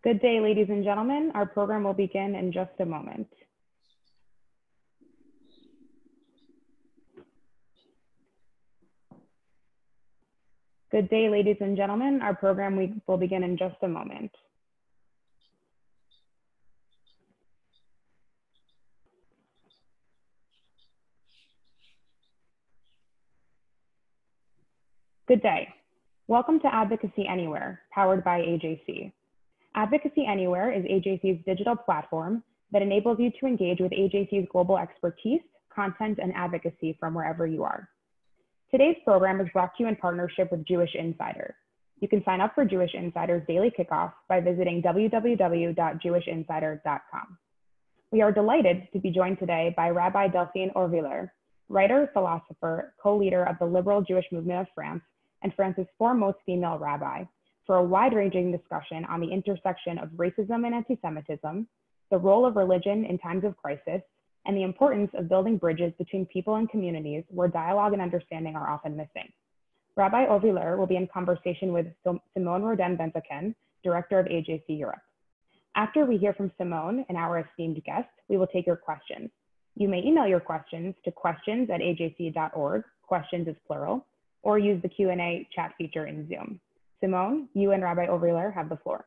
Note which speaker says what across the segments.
Speaker 1: Good day, ladies and gentlemen. Our program will begin in just a moment. Good day, ladies and gentlemen. Our program will begin in just a moment. Good day. Welcome to Advocacy Anywhere, powered by AJC. Advocacy Anywhere is AJC's digital platform that enables you to engage with AJC's global expertise, content, and advocacy from wherever you are. Today's program is brought to you in partnership with Jewish Insider. You can sign up for Jewish Insider's daily kickoff by visiting www.jewishinsider.com. We are delighted to be joined today by Rabbi Delphine Horvilleur, writer, philosopher, co-leader of the liberal Jewish movement of France, and France's foremost female rabbi, for a wide-ranging discussion on the intersection of racism and anti-Semitism, the role of religion in times of crisis, and the importance of building bridges between people and communities where dialogue and understanding are often missing. Rabbi Horvilleur will be in conversation with Simone Rodan-Benzaquen, director of AJC Europe. After we hear from Simone and our esteemed guest, we will take your questions. You may email your questions to questions@ajc.org, questions is plural, or use the Q&A chat feature in Zoom. Simone, you and Rabbi Horvilleur have the floor.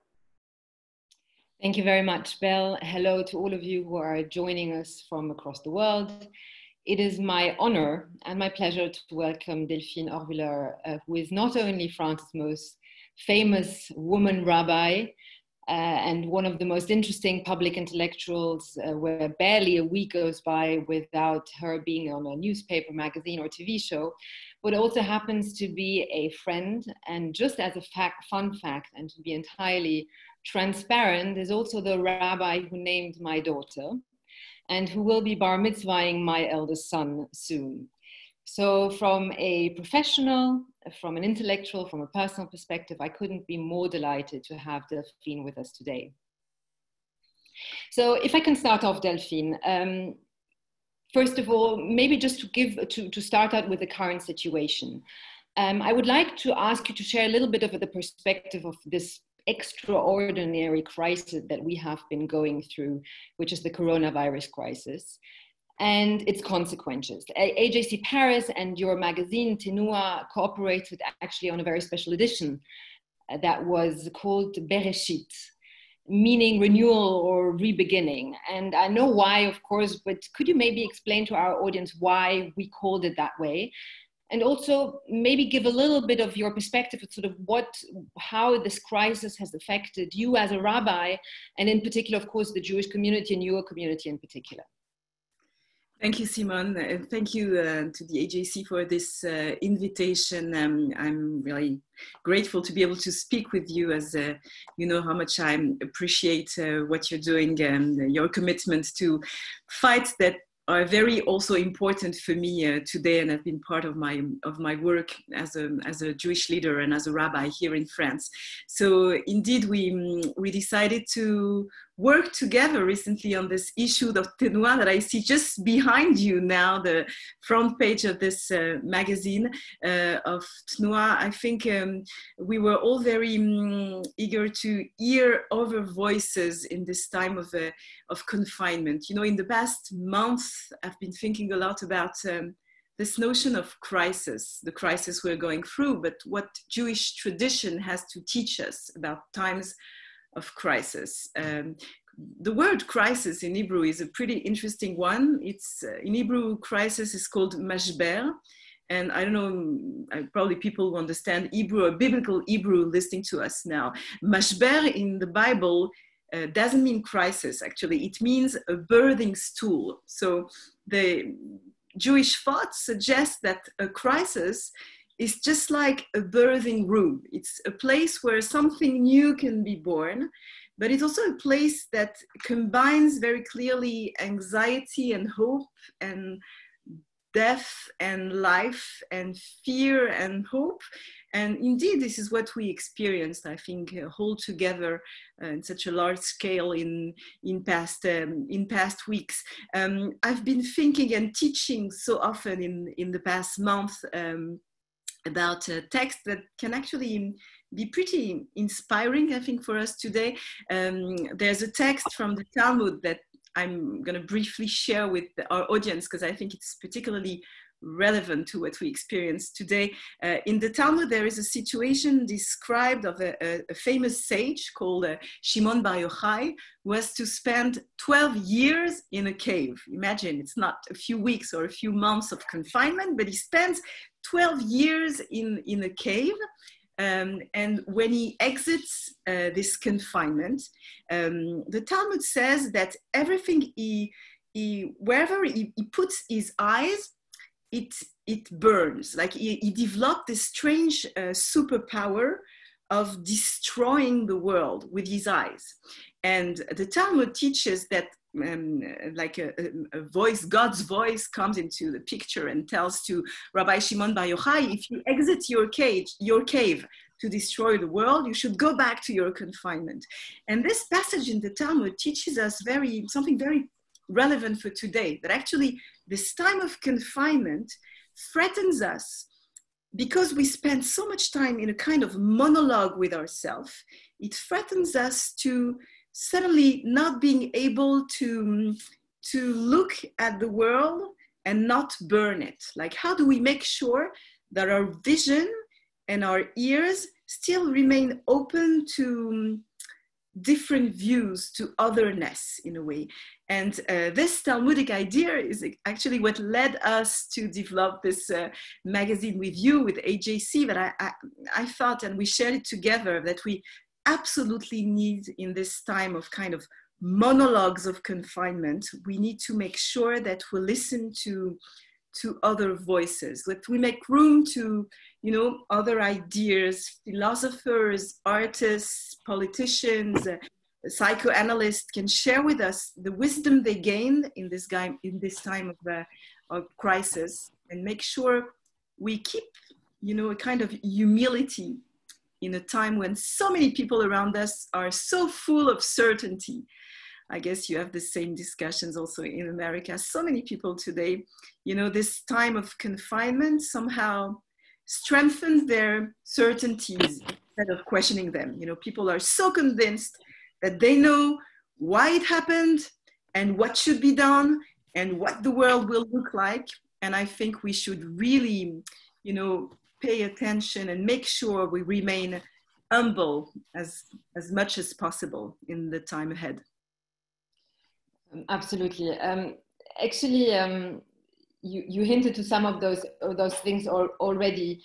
Speaker 2: Thank you very much, Belle. Hello to all of you who are joining us from across the world. It is my honor and my pleasure to welcome Delphine Horvilleur, who is not only France's most famous woman rabbi and one of the most interesting public intellectuals, where barely a week goes by without her being on a newspaper, magazine, or TV show, but also happens to be a friend. And just as a fun fact, and to be entirely transparent, is also the rabbi who named my daughter and who will be bar mitzvahing my eldest son soon. So from a professional, from an intellectual, from a personal perspective, I couldn't be more delighted to have Delphine with us today. So if I can start off, Delphine, first of all, maybe just to start out with the current situation. I would like to ask you to share a little bit of the perspective of this extraordinary crisis that we have been going through, which is the coronavirus crisis, and its consequences. AJC Paris and your magazine, Tenua, cooperated actually on a very special edition that was called Bereshit, meaning renewal or re-beginning. And I know why, of course, but could you maybe explain to our audience why we called it that way? And also maybe give a little bit of your perspective of sort of how this crisis has affected you as a rabbi, and in particular, of course, the Jewish community and your community in particular.
Speaker 3: Thank you, Simone, and thank you to the AJC for this invitation. I'm really grateful to be able to speak with you, as you know how much I appreciate what you're doing and your commitment to fights that are very also important for me today, and have been part of my work as a Jewish leader and as a rabbi here in France. So indeed, we decided to work together recently on this issue of Tenua that I see just behind you now, the front page of this magazine of Tenua. I think we were all very eager to hear other voices in this time of confinement. You know, in the past month, I've been thinking a lot about this notion of crisis, the crisis we're going through, but what Jewish tradition has to teach us about times of crisis. The word crisis in Hebrew is a pretty interesting one. It's in Hebrew, crisis is called mashber. And I don't know, probably people who understand Hebrew or biblical Hebrew listening to us now. Mashber in the Bible doesn't mean crisis, actually. It means a birthing stool. So the Jewish thought suggests that a crisis is just like a birthing room. It's a place where something new can be born, but it's also a place that combines very clearly anxiety and hope and death and life and fear and hope. And indeed, this is what we experienced, I think, whole together in such a large scale in past weeks. I've been thinking and teaching so often in the past month about a text that can actually be pretty inspiring, I think, for us today. There's a text from the Talmud that I'm going to briefly share with our audience because I think it's particularly relevant to what we experience today. In the Talmud, there is a situation described of a famous sage called Simone Rodan-Benzaquen, who was to spend 12 years in a cave. Imagine, it's not a few weeks or a few months of confinement, but he spends 12 years in a cave. And when he exits this confinement, the Talmud says that everything wherever he puts his eyes, it burns. Like he developed this strange superpower of destroying the world with his eyes. And the Talmud teaches that like a voice, God's voice comes into the picture and tells to Rabbi Simone Rodan-Benzaquen, if you exit your cave to destroy the world, you should go back to your confinement. And this passage in the Talmud teaches us something very relevant for today, that actually this time of confinement threatens us because we spend so much time in a kind of monologue with ourselves. It threatens us to suddenly not being able to look at the world and not burn it. Like, how do we make sure that our vision and our ears still remain open to different views, to otherness in a way? And this Talmudic idea is actually what led us to develop this magazine with you, with AJC, that I thought, and we shared it together, that we absolutely need in this time of kind of monologues of confinement. We need to make sure that we listen to other voices, that we make room to, other ideas, philosophers, artists, politicians, psychoanalysts can share with us the wisdom they gained in this time of crisis, and make sure we keep, a kind of humility in a time when so many people around us are so full of certainty. I guess you have the same discussions also in America. So many people today, this time of confinement somehow strengthens their certainties instead of questioning them. People are so convinced that they know why it happened and what should be done and what the world will look like. And I think we should really, pay attention and make sure we remain humble as much as possible in the time ahead.
Speaker 2: Absolutely. Actually, you hinted to some of those things already.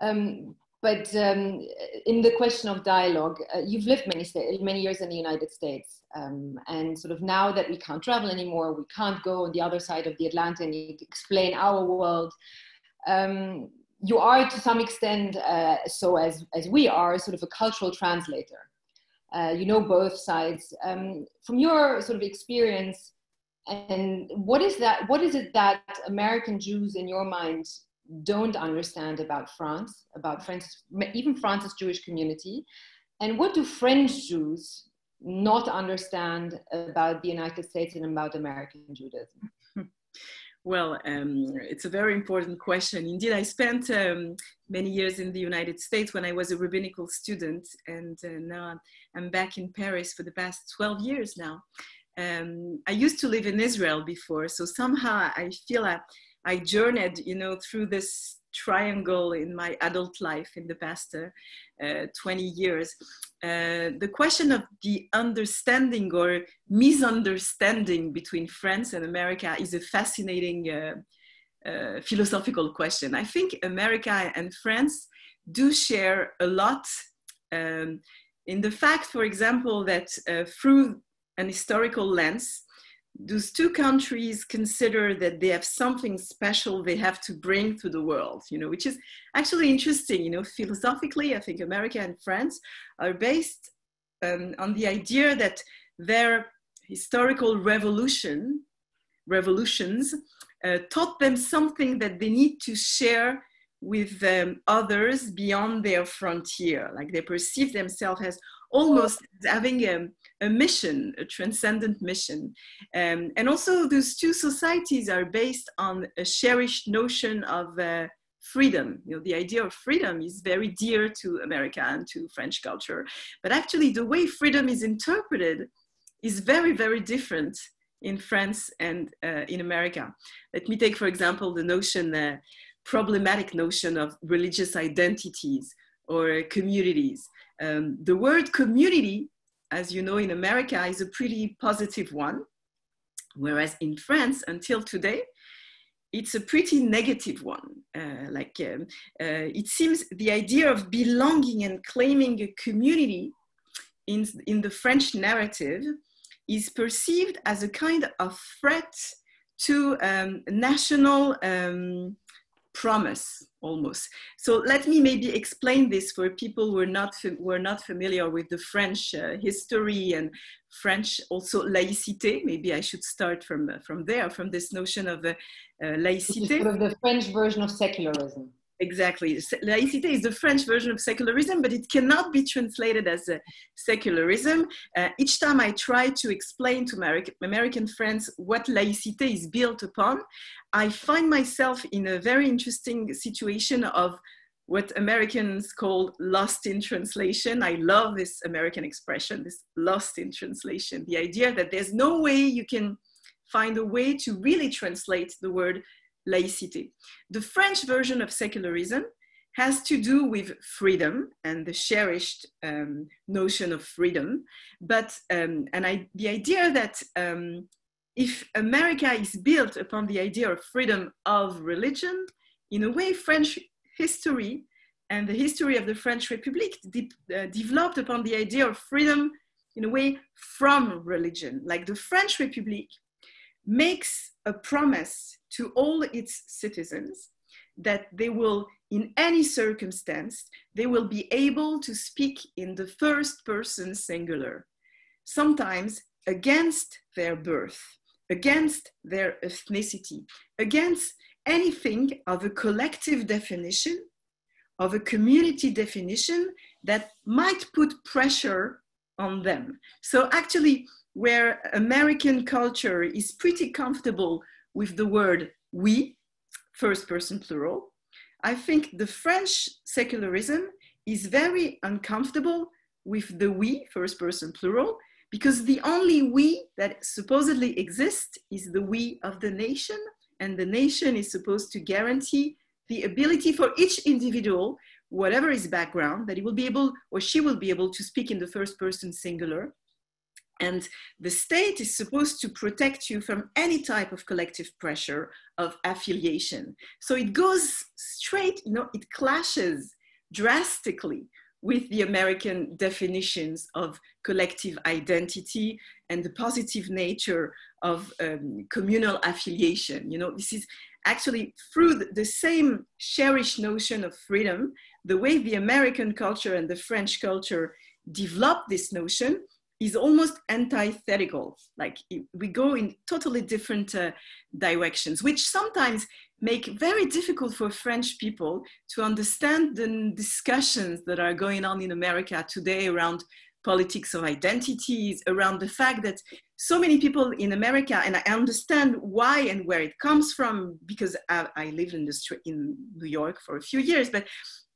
Speaker 2: But in the question of dialogue, you've lived many years in the United States. And sort of now that we can't travel anymore, we can't go on the other side of the Atlantic and explain our world. You are to some extent, so as we are, sort of a cultural translator. Both sides. From your sort of experience, and what is it that American Jews in your mind don't understand about France, even France's Jewish community, and what do French Jews not understand about the United States and about American Judaism?
Speaker 3: Well, it's a very important question. Indeed, I spent many years in the United States when I was a rabbinical student, and now I'm back in Paris for the past 12 years now. I used to live in Israel before, so somehow I feel I journeyed, through this triangle in my adult life in the past 20 years. The question of the understanding or misunderstanding between France and America is a fascinating philosophical question. I think America and France do share a lot in the fact, for example, that through an historical lens, those two countries consider that they have something special they have to bring to the world, which is actually interesting. Philosophically, I think America and France are based on the idea that their historical revolutions taught them something that they need to share with others beyond their frontier. Like they perceive themselves as almost having a mission, a transcendent mission. And also those two societies are based on a cherished notion of freedom. You know, the idea of freedom is very dear to America and to French culture, but actually the way freedom is interpreted is very, very different in France and in America. Let me take, for example, the notion, problematic notion of religious identities or communities. The word community, as you know, in America is a pretty positive one, whereas in France, until today, it's a pretty negative one. It seems the idea of belonging and claiming a community in the French narrative is perceived as a kind of threat to national promise, almost. So let me maybe explain this for people who are not familiar with the French history and French also laïcité. Maybe I should start from there, from this notion of laïcité.
Speaker 2: Sort of the French version of secularism.
Speaker 3: Exactly. Laïcité is the French version of secularism, but it cannot be translated as secularism. Each time I try to explain to American friends what laïcité is built upon, I find myself in a very interesting situation of what Americans call lost in translation. I love this American expression, this lost in translation. The idea that there's no way you can find a way to really translate the word laïcité. The French version of secularism has to do with freedom and the cherished notion of freedom. But the idea that if America is built upon the idea of freedom of religion, in a way, French history and the history of the French Republic developed upon the idea of freedom, in a way, from religion. Like the French Republic makes a promise to all its citizens that they will, in any circumstance, they will be able to speak in the first person singular, sometimes against their birth, against their ethnicity, against anything of a collective definition, of a community definition that might put pressure on them. So actually, where American culture is pretty comfortable with the word we, first person plural, I think the French secularism is very uncomfortable with the we, first person plural, because the only we that supposedly exists is the we of the nation, and the nation is supposed to guarantee the ability for each individual, whatever his background, that he will be able, or she will be able to speak in the first person singular. And the state is supposed to protect you from any type of collective pressure of affiliation. So it goes straight, it clashes drastically with the American definitions of collective identity and the positive nature of communal affiliation. This is actually through the same cherished notion of freedom, the way the American culture and the French culture developed this notion is almost antithetical. Like we go in totally different directions, which sometimes make very difficult for French people to understand the discussions that are going on in America today around politics of identities, around the fact that so many people in America, and I understand why and where it comes from, because I lived in New York for a few years, but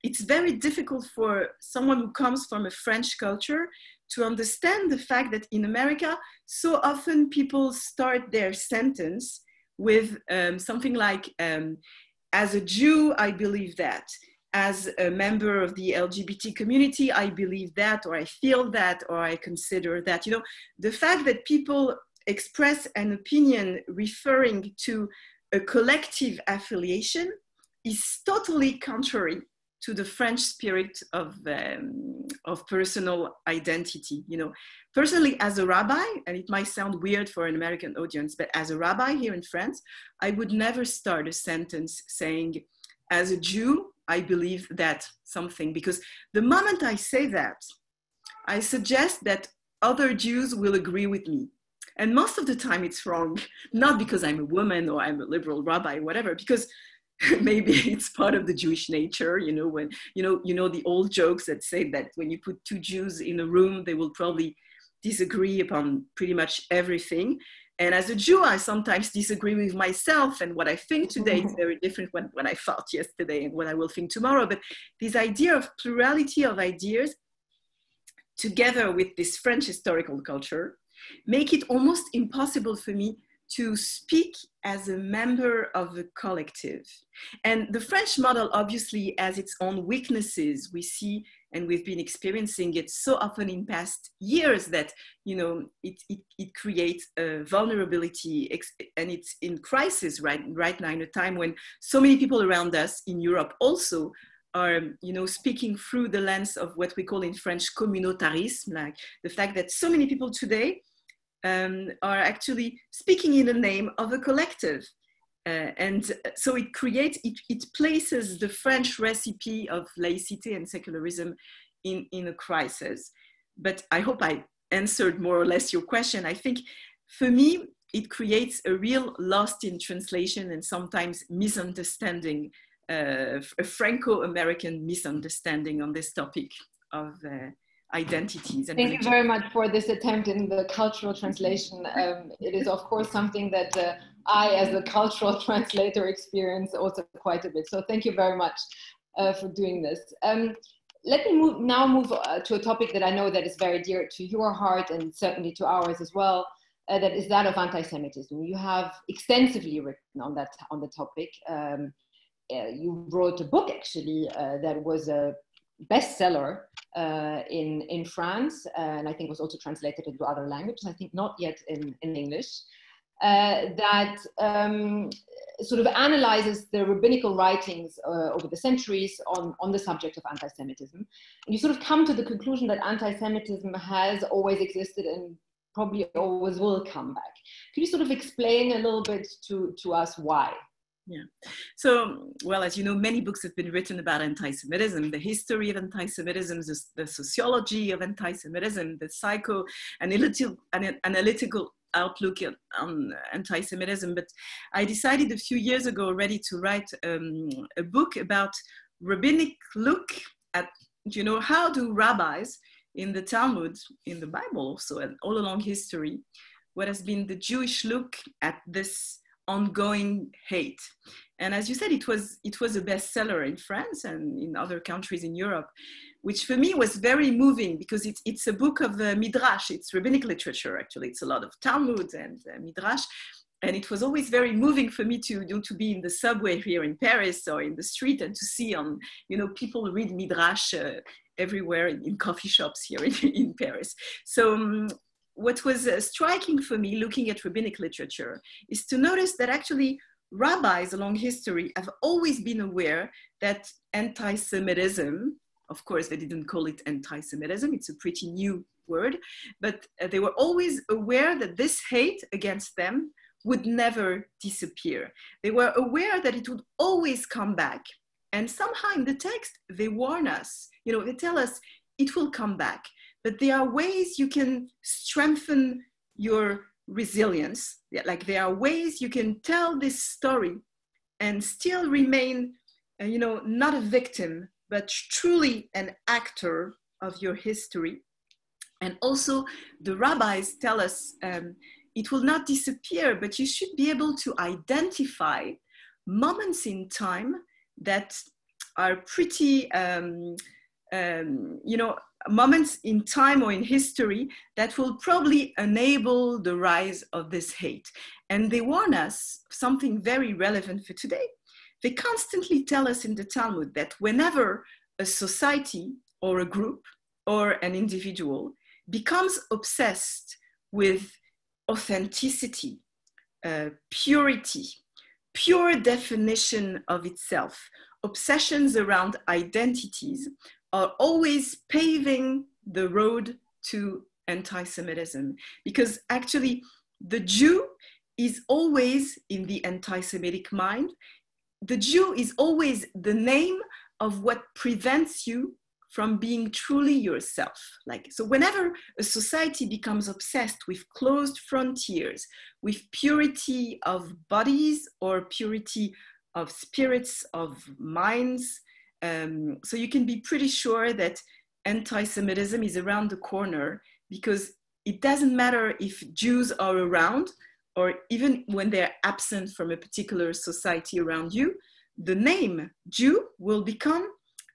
Speaker 3: it's very difficult for someone who comes from a French culture to understand the fact that in America, so often people start their sentence with something like, as a Jew, I believe that. As a member of the LGBT community, I believe that, or I feel that, or I consider that. The fact that people express an opinion referring to a collective affiliation is totally contrary to the French spirit of personal identity. Personally, as a rabbi, and it might sound weird for an American audience, but as a rabbi here in France, I would never start a sentence saying, as a Jew, I believe that something, because the moment I say that, I suggest that other Jews will agree with me. And most of the time it's wrong, not because I'm a woman or I'm a liberal rabbi, whatever, because maybe it's part of the Jewish nature, when, the old jokes that say that when you put two Jews in a room, they will probably disagree upon pretty much everything. And as a Jew, I sometimes disagree with myself, and what I think today is very different when I thought yesterday and what I will think tomorrow. But this idea of plurality of ideas, together with this French historical culture, make it almost impossible for me to speak as a member of a collective. And the French model obviously has its own weaknesses. We see, and we've been experiencing it so often in past years, that, you know, it creates a vulnerability, and it's in crisis right now, in a time when so many people around us in Europe also are, you know, speaking through the lens of what we call in French communautarisme, like the fact that so many people today are actually speaking in the name of a collective. And so it creates, it places the French recipe of laicity and secularism in a crisis. But I hope I answered more or less your question. I think for me, it creates a real lost in translation and sometimes misunderstanding, a Franco-American misunderstanding on this topic of identities. And
Speaker 2: thank you very much for this attempt in the cultural translation. It is, of course, something that I, as a cultural translator, experience also quite a bit. So thank you very much for doing this. Let me move to a topic that I know that is very dear to your heart and certainly to ours as well. That is that of anti-Semitism. You have extensively written on the topic. You wrote a book actually that was a bestseller in France, and I think was also translated into other languages, I think not yet in English, that sort of analyzes the rabbinical writings over the centuries on the subject of anti-Semitism. And you sort of come to the conclusion that anti-Semitism has always existed and probably always will come back. Could you sort of explain a little bit to us why?
Speaker 3: Yeah. So, well, as you know, many books have been written about anti-Semitism, the history of anti-Semitism, the sociology of anti-Semitism, the psychoanalytical outlook on anti-Semitism. But I decided a few years ago already to write a book about rabbinic look at, you know, how do rabbis in the Talmud, in the Bible also, and all along history, what has been the Jewish look at this ongoing hate. And as you said, it was a bestseller in France and in other countries in Europe, which for me was very moving because it's a book of Midrash. It's rabbinic literature, actually. It's a lot of Talmud and Midrash. And it was always very moving for me to be in the subway here in Paris or in the street and to see people read Midrash everywhere in coffee shops here in Paris. So what was striking for me looking at rabbinic literature is to notice that actually rabbis along history have always been aware that anti-Semitism, of course they didn't call it anti-Semitism, it's a pretty new word, but they were always aware that this hate against them would never disappear. They were aware that it would always come back. And somehow in the text, they warn us, they tell us it will come back. But there are ways you can strengthen your resilience. Like there are ways you can tell this story and still remain, not a victim, but truly an actor of your history. And also the rabbis tell us it will not disappear, but you should be able to identify moments in time that are pretty, moments in time or in history that will probably enable the rise of this hate. And they warn us something very relevant for today. They constantly tell us in the Talmud that whenever a society or a group or an individual becomes obsessed with authenticity, purity, pure definition of itself, obsessions around identities are always paving the road to anti-Semitism. Because actually the Jew is always in the anti-Semitic mind. The Jew is always the name of what prevents you from being truly yourself. So whenever a society becomes obsessed with closed frontiers, with purity of bodies or purity of spirits, of minds, so you can be pretty sure that anti-Semitism is around the corner, because it doesn't matter if Jews are around or even when they're absent from a particular society around you, the name Jew will become,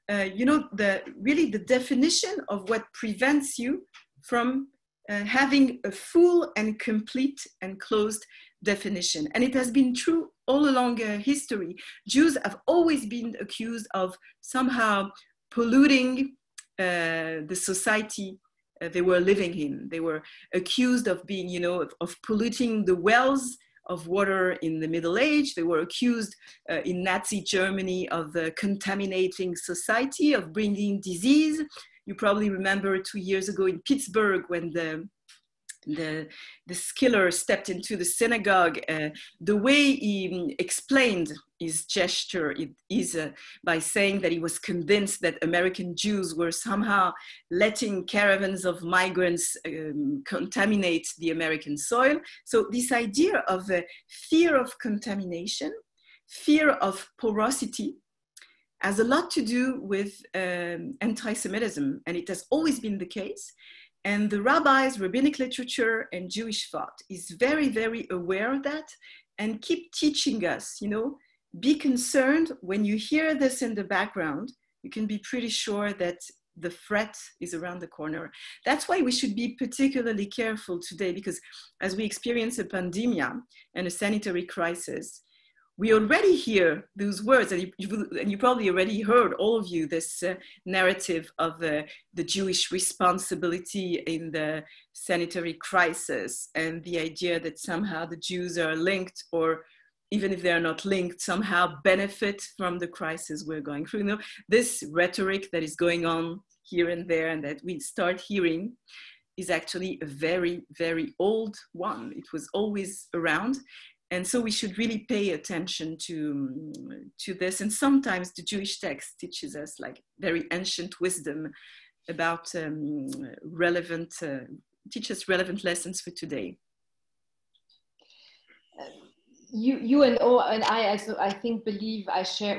Speaker 3: really the definition of what prevents you from having a full and complete and closed definition. And it has been true all along history. Jews have always been accused of somehow polluting the society they were living in. They were accused of being, of polluting the wells of water in the Middle Age. They were accused in Nazi Germany of contaminating society, of bringing disease. You probably remember 2 years ago in Pittsburgh when the skiller stepped into the synagogue. The way he explained his gesture is by saying that he was convinced that American Jews were somehow letting caravans of migrants contaminate the American soil. So this idea of fear of contamination, fear of porosity, has a lot to do with anti-Semitism, and it has always been the case. And the rabbis, rabbinic literature, and Jewish thought is very, very aware of that and keep teaching us, be concerned when you hear this in the background, you can be pretty sure that the threat is around the corner. That's why we should be particularly careful today, because as we experience a pandemic and a sanitary crisis, we already hear those words, and you probably already heard, all of you, this narrative of the Jewish responsibility in the sanitary crisis, and the idea that somehow the Jews are linked, or even if they're not linked, somehow benefit from the crisis we're going through. This rhetoric that is going on here and there and that we start hearing is actually a very, very old one. It was always around. And so we should really pay attention to this. And sometimes the Jewish text teaches us like very ancient wisdom about teaches relevant lessons for today.
Speaker 2: You and I also, I think, believe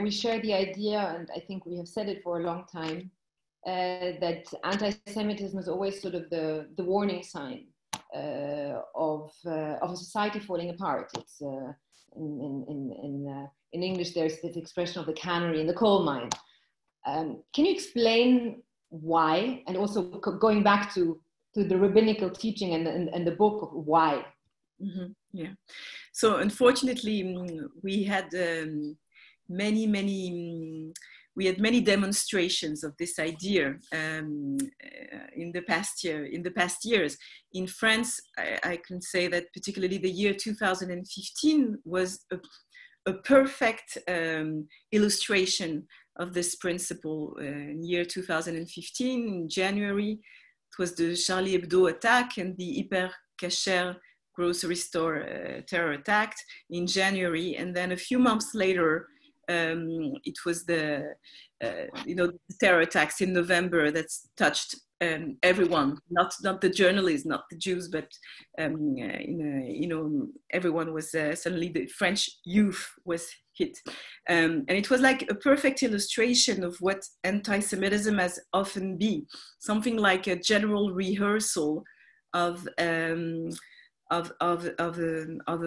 Speaker 2: we share the idea, and I think we have said it for a long time, that anti-Semitism is always sort of the warning sign of a society falling apart. It's in English there's this expression of the canary in the coal mine. Can you explain why, and also going back to the rabbinical teaching and the book of why?
Speaker 3: Mm-hmm. Yeah. So unfortunately, we had many demonstrations of this idea in the past years. In France, I can say that particularly the year 2015 was a perfect illustration of this principle. In year 2015, in January, it was the Charlie Hebdo attack and the Hyper Cacher grocery store terror attack in January, and then a few months later, it was the terror attacks in November that touched everyone, not the journalists, not the Jews, but everyone was suddenly, the French youth was hit, and it was like a perfect illustration of what anti-Semitism has often been, something like a general rehearsal of a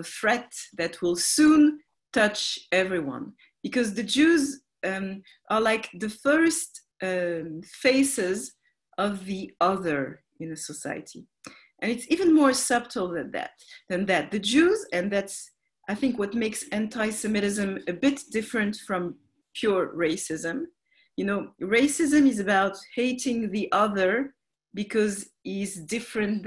Speaker 3: threat that will soon touch everyone, because the Jews are like the first faces of the other in a society, and it's even more subtle than that. The Jews, and that's, I think, what makes anti-Semitism a bit different from pure racism. Racism is about hating the other because he's different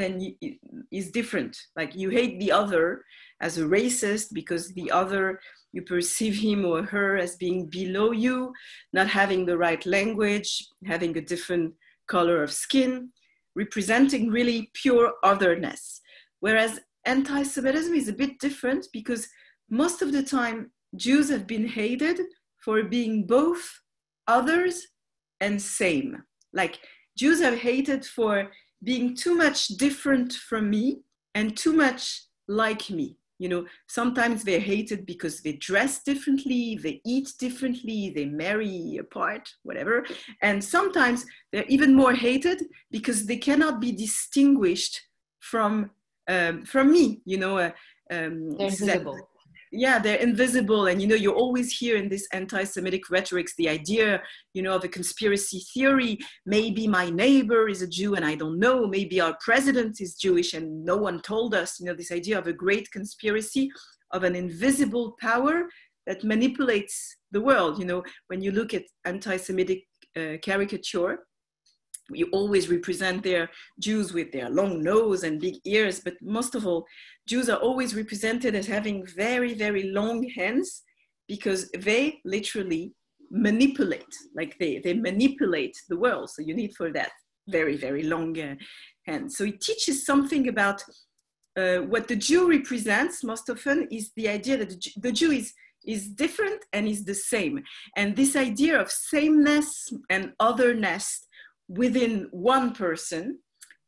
Speaker 3: he's different. Like, you hate the other as a racist because the other, you perceive him or her as being below you, not having the right language, having a different color of skin, representing really pure otherness. Whereas anti-Semitism is a bit different, because most of the time Jews have been hated for being both others and same. Like, Jews are hated for being too much different from me and too much like me. Sometimes they're hated because they dress differently, they eat differently, they marry apart, whatever. And sometimes they're even more hated because they cannot be distinguished from me.
Speaker 2: They're invisible.
Speaker 3: Yeah, they're invisible. And, you know, you always hear in this anti-Semitic rhetorics, the idea, you know, of a conspiracy theory. Maybe my neighbor is a Jew and I don't know. Maybe our president is Jewish and no one told us. You know, this idea of a great conspiracy, of an invisible power that manipulates the world. You know, when you look at anti-Semitic caricature, you always represent their Jews with their long nose and big ears, but most of all, Jews are always represented as having very, very long hands, because they literally manipulate, like they manipulate the world. So you need for that very, very long hands. So it teaches something about what the Jew represents most often is the idea that the Jew is different and is the same. And this idea of sameness and otherness within one person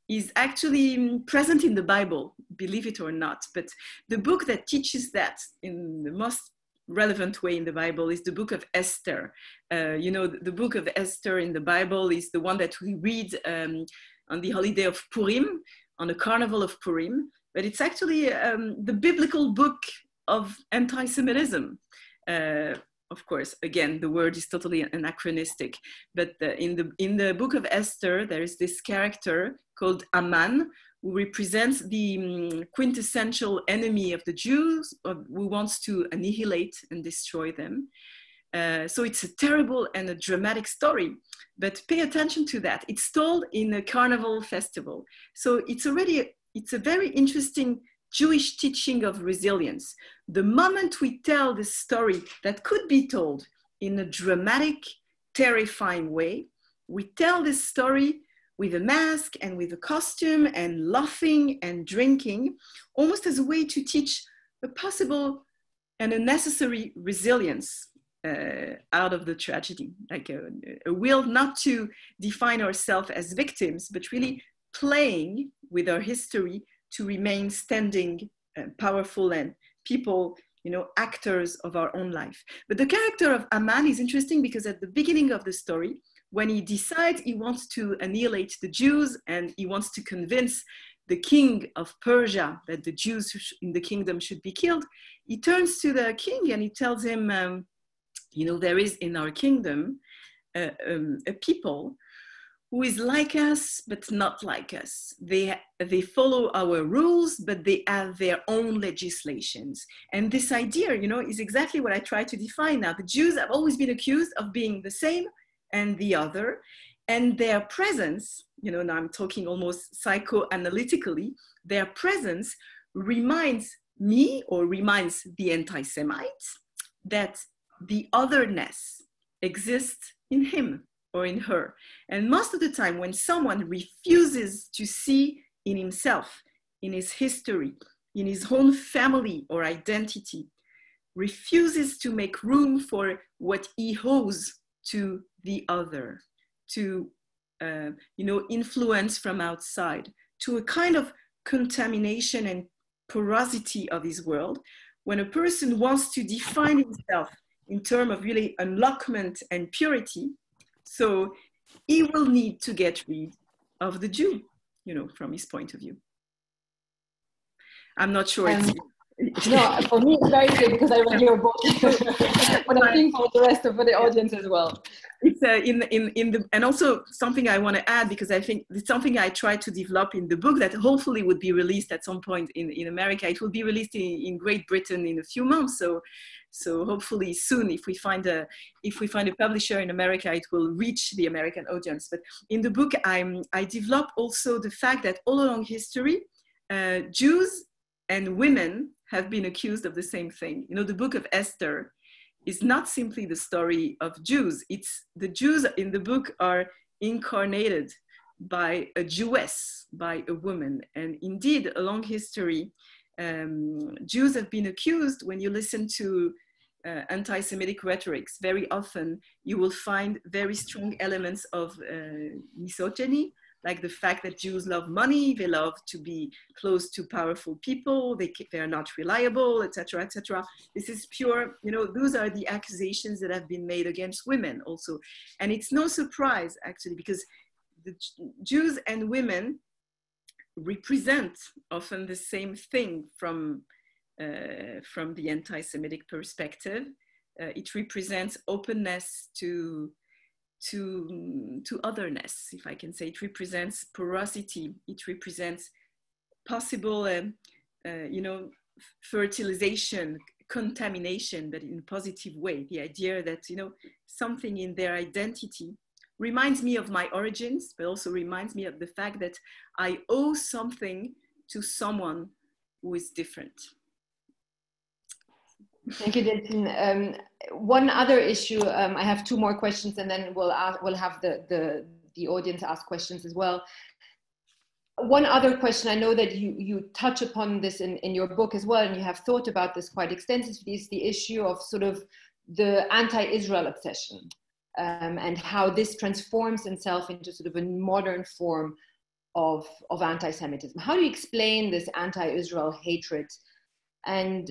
Speaker 3: is actually present in the Bible, believe it or not. But the book that teaches that in the most relevant way in the Bible is the book of Esther. You know, the book of Esther in the Bible is the one that we read on the holiday of Purim, on the carnival of Purim. But it's actually the biblical book of anti-Semitism. Of course, again, the word is totally anachronistic, but in the book of Esther, there is this character called Haman, who represents the quintessential enemy of the Jews, who wants to annihilate and destroy them. So it's a terrible and a dramatic story, but pay attention to that. It's told in a carnival festival. So it's a very interesting Jewish teaching of resilience. The moment we tell this story that could be told in a dramatic, terrifying way, we tell this story with a mask and with a costume and laughing and drinking, almost as a way to teach a possible and a necessary resilience out of the tragedy, like a will not to define ourselves as victims, but really playing with our history to remain standing, powerful, and people, you know, actors of our own life. But the character of Haman is interesting because at the beginning of the story, when he decides he wants to annihilate the Jews and he wants to convince the king of Persia that the Jews in the kingdom should be killed, he turns to the king and he tells him, you know, there is in our kingdom a people who is like us, but not like us. They follow our rules, but they have their own legislations. And this idea, you know, is exactly what I try to define now. The Jews have always been accused of being the same and the other, and their presence, you know, now I'm talking almost psychoanalytically, their presence reminds me, or reminds the anti-Semites, that the otherness exists in him or in her. And most of the time when someone refuses to see in himself, in his history, in his own family or identity, refuses to make room for what he owes to the other, to you know, influence from outside, to a kind of contamination and porosity of his world. When a person wants to define himself in terms of really unlockment and purity, so he will need to get rid of the Jew, you know, from his point of view. I'm not sure
Speaker 2: no, for me it's very good because I read your book, but I think for the rest of the audience as well.
Speaker 3: It's and also something I want to add, because I think it's something I try to develop in the book that hopefully would be released at some point in America. It will be released in Great Britain in a few months. So hopefully soon, if we find a publisher in America, it will reach the American audience. But in the book, I develop also the fact that all along history, Jews and women have been accused of the same thing. You know, the book of Esther is not simply the story of Jews. It's the Jews in the book are incarnated by a Jewess, by a woman. And indeed, along history, Jews have been accused. When you listen to anti-Semitic rhetorics, very often you will find very strong elements of misogyny, like the fact that Jews love money, they love to be close to powerful people, they are not reliable, etc., etc. This is pure, you know, those are the accusations that have been made against women also. And it's no surprise, actually, because the Jews and women represent often the same thing from from the anti-Semitic perspective. It represents openness to otherness, if I can say. It represents porosity. It represents possible, fertilization, contamination, but in a positive way. The idea that, something in their identity reminds me of my origins, but also reminds me of the fact that I owe something to someone who is different.
Speaker 2: Thank you, Delphine. One other issue, I have two more questions, and then we'll have the audience ask questions as well. One other question, I know that you touch upon this in your book as well, and you have thought about this quite extensively, is the issue of sort of the anti-Israel obsession, and how this transforms itself into sort of a modern form of anti-Semitism. How do you explain this anti-Israel hatred, and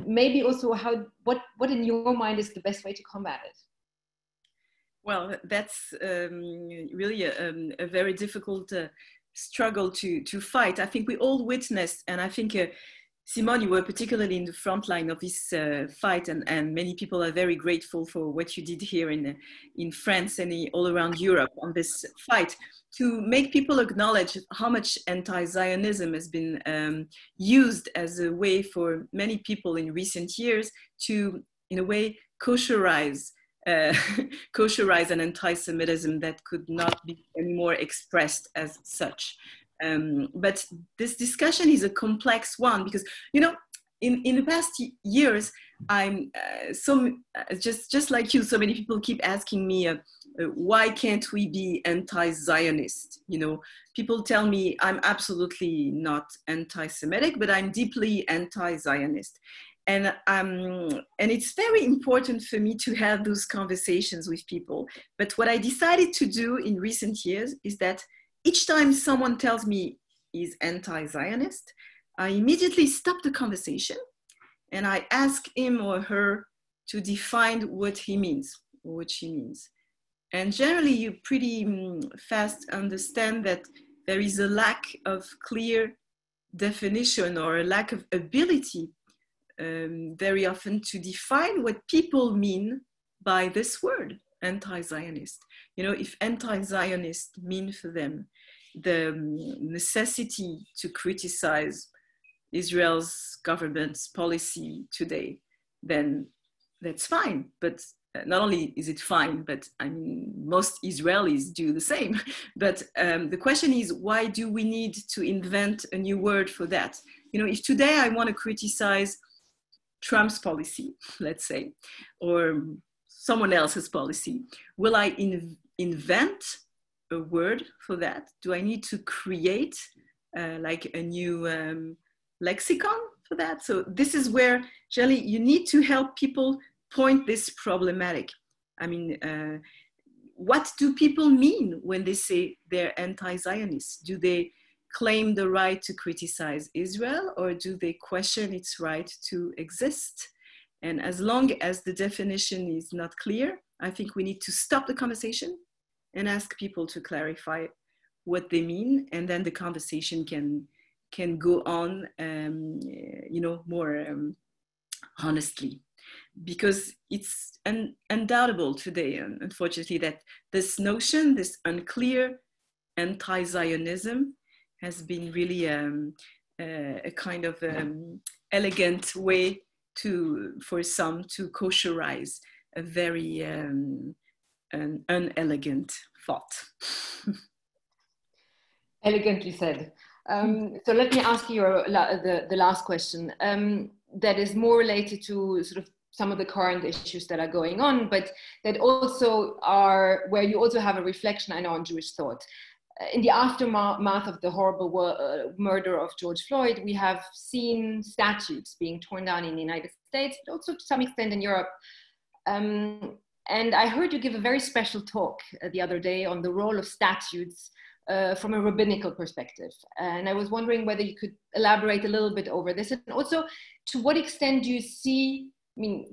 Speaker 2: maybe also what in your mind is the best way to combat it?
Speaker 3: Well, that's really a very difficult struggle to fight. I think we all witnessed, and I think Simone, you were particularly in the front line of this fight, and many people are very grateful for what you did here in France and all around Europe on this fight, to make people acknowledge how much anti-Zionism has been used as a way for many people in recent years to, in a way, kosherize an anti-Semitism that could not be anymore expressed as such. But this discussion is a complex one because, in the past years, I'm just like you, so many people keep asking me, why can't we be anti-Zionist? People tell me I'm absolutely not anti-Semitic, but I'm deeply anti-Zionist. And it's very important for me to have those conversations with people. But what I decided to do in recent years is that each time someone tells me he's anti-Zionist, I immediately stop the conversation and I ask him or her to define what he means or what she means. And generally, you pretty fast understand that there is a lack of clear definition or a lack of ability very often to define what people mean by this word, anti-Zionist. If anti-Zionist mean for them the necessity to criticize Israel's government's policy today, then that's fine. But not only is it fine, but most Israelis do the same. But the question is, why do we need to invent a new word for that? If today I want to criticize Trump's policy, let's say, or someone else's policy, will I invent a word for that? Do I need to create like a new lexicon for that? So this is where, generally, you need to help people point this problematic. What do people mean when they say they're anti-Zionists? Do they claim the right to criticize Israel, or do they question its right to exist? And as long as the definition is not clear, I think we need to stop the conversation and ask people to clarify what they mean, and then the conversation can go on, more honestly. Because it's undoubtable today, unfortunately, that this notion, this unclear anti-Zionism, has been really a kind of elegant way for some to kosherize a very an unelegant thought.
Speaker 2: Elegantly said. So let me ask you the last question that is more related to sort of some of the current issues that are going on, but that also are where you also have a reflection, I know, on Jewish thought. In the aftermath of the horrible murder of George Floyd, we have seen statues being torn down in the United States, but also to some extent in Europe. And I heard you give a very special talk the other day on the role of statues from a rabbinical perspective. And I was wondering whether you could elaborate a little bit over this. And also, to what extent do you see,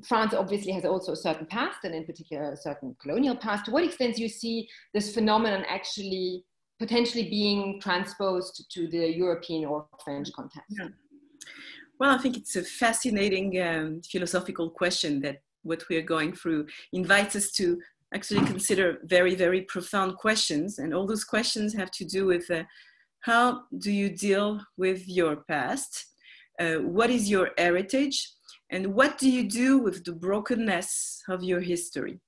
Speaker 2: France obviously has also a certain past, and in particular a certain colonial past. To what extent do you see this phenomenon actually potentially being transposed to the European or French context?
Speaker 3: Yeah. Well, I think it's a fascinating philosophical question that what we're going through invites us to actually consider very, very profound questions. And all those questions have to do with how do you deal with your past? What is your heritage? And what do you do with the brokenness of your history?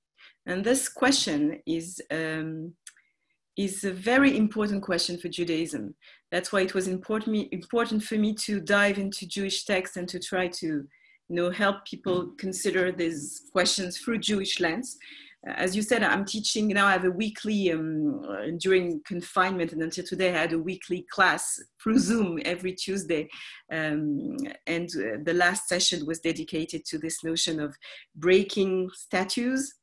Speaker 3: And this question is a very important question for Judaism. That's why it was important for me to dive into Jewish texts and to try to help people consider these questions through Jewish lens. As you said, I'm teaching now. I have a weekly, during confinement and until today, I had a weekly class through Zoom every Tuesday. And the last session was dedicated to this notion of breaking statues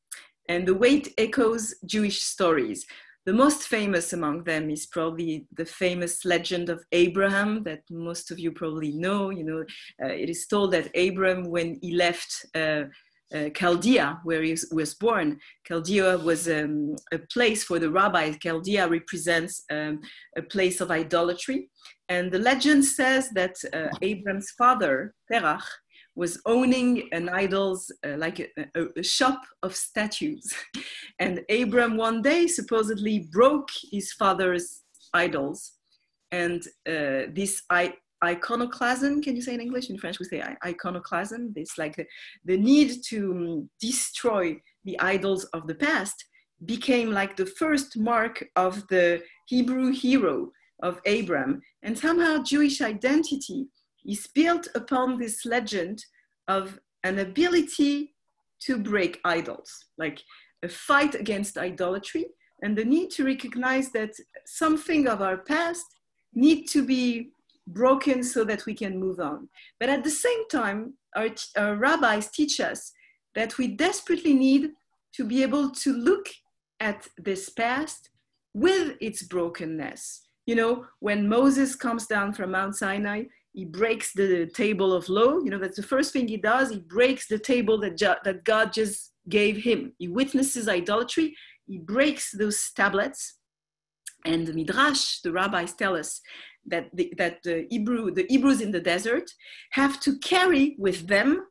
Speaker 3: and the way it echoes Jewish stories. The most famous among them is probably the famous legend of Abraham that most of you probably know. It is told that Abraham, when he left Chaldea, where he was born. Chaldea was a place for the rabbis. Chaldea represents a place of idolatry. And the legend says that Abraham's father, Terach, was owning an idol's, like a shop of statues. And Abraham one day supposedly broke his father's idols. And this iconoclasm, can you say in English? In French we say iconoclasm. It's like the need to destroy the idols of the past became like the first mark of the Hebrew hero of Abraham. And somehow Jewish identity is built upon this legend of an ability to break idols, like a fight against idolatry and the need to recognize that something of our past need to be broken so that we can move on. But at the same time, our rabbis teach us that we desperately need to be able to look at this past with its brokenness. When Moses comes down from Mount Sinai, he breaks the table of law. That's the first thing he does. He breaks the table that God just gave him. He witnesses idolatry. He breaks those tablets. And the Midrash, the rabbis tell us that the Hebrews in the desert have to carry with them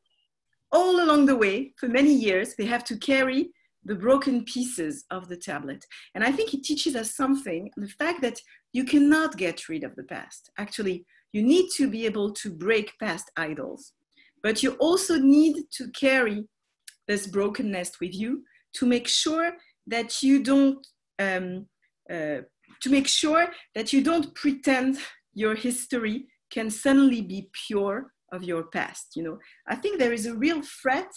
Speaker 3: all along the way for many years. They have to carry the broken pieces of the tablet. And I think it teaches us something, the fact that you cannot get rid of the past. Actually, you need to be able to break past idols, but you also need to carry this brokenness with you to make sure that you don't pretend your history can suddenly be pure of your past. I think there is a real threat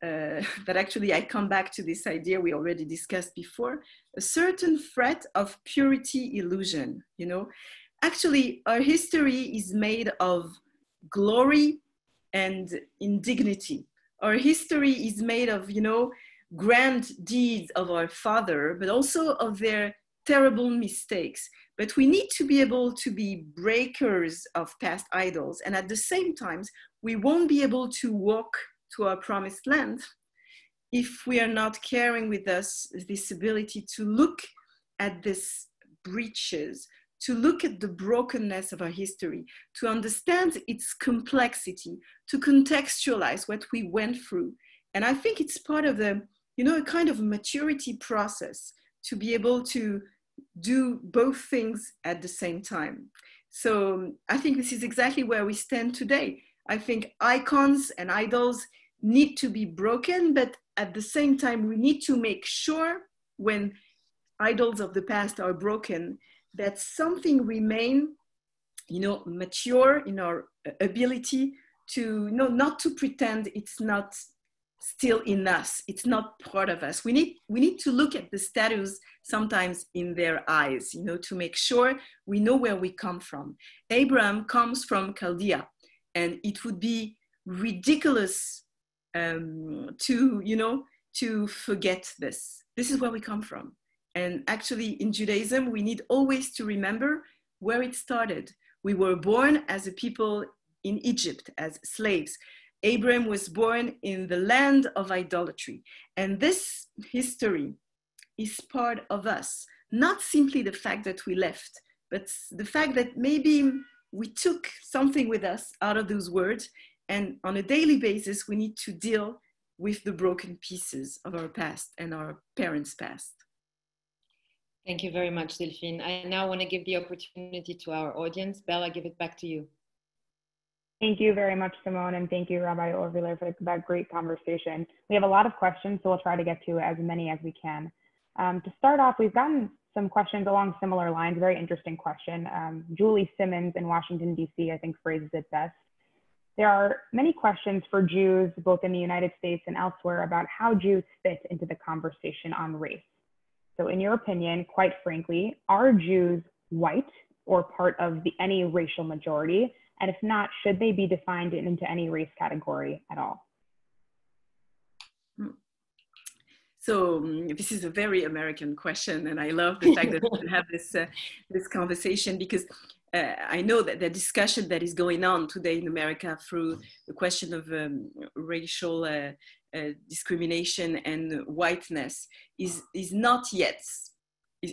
Speaker 3: that actually I come back to this idea we already discussed before, a certain threat of purity illusion. Actually, our history is made of glory and indignity. Our history is made of, grand deeds of our father, but also of their terrible mistakes. But we need to be able to be breakers of past idols. And at the same time, we won't be able to walk to our promised land if we are not carrying with us this ability to look at these breaches, to look at the brokenness of our history, to understand its complexity, to contextualize what we went through. And I think it's part of a kind of maturity process to be able to do both things at the same time. So I think this is exactly where we stand today. I think icons and idols need to be broken, but at the same time, we need to make sure when idols of the past are broken, that something remain, mature in our ability to, not to pretend it's not still in us. It's not part of us. We need to look at the statues sometimes in their eyes, to make sure we know where we come from. Abraham comes from Chaldea, and it would be ridiculous to forget this. This is where we come from. And actually in Judaism, we need always to remember where it started. We were born as a people in Egypt as slaves. Abraham was born in the land of idolatry. And this history is part of us. Not simply the fact that we left, but the fact that maybe we took something with us out of those words, and on a daily basis, we need to deal with the broken pieces of our past and our parents' past.
Speaker 2: Thank you very much, Delphine. I now want to give the opportunity to our audience. Belle, I give it back to you.
Speaker 1: Thank you very much, Simone, and thank you, Rabbi Horvilleur, for that great conversation. We have a lot of questions, so we'll try to get to as many as we can. To start off, we've gotten some questions along similar lines, very interesting question. Julie Simmons in Washington, D.C., I think phrases it best. There are many questions for Jews, both in the United States and elsewhere, about how Jews fit into the conversation on race. So in your opinion, quite frankly, are Jews white or part of any racial majority? And if not, should they be defined into any race category at all?
Speaker 3: So this is a very American question, and I love the fact that we have this conversation, because I know that the discussion that is going on today in America through the question of racial discrimination and whiteness is not yet,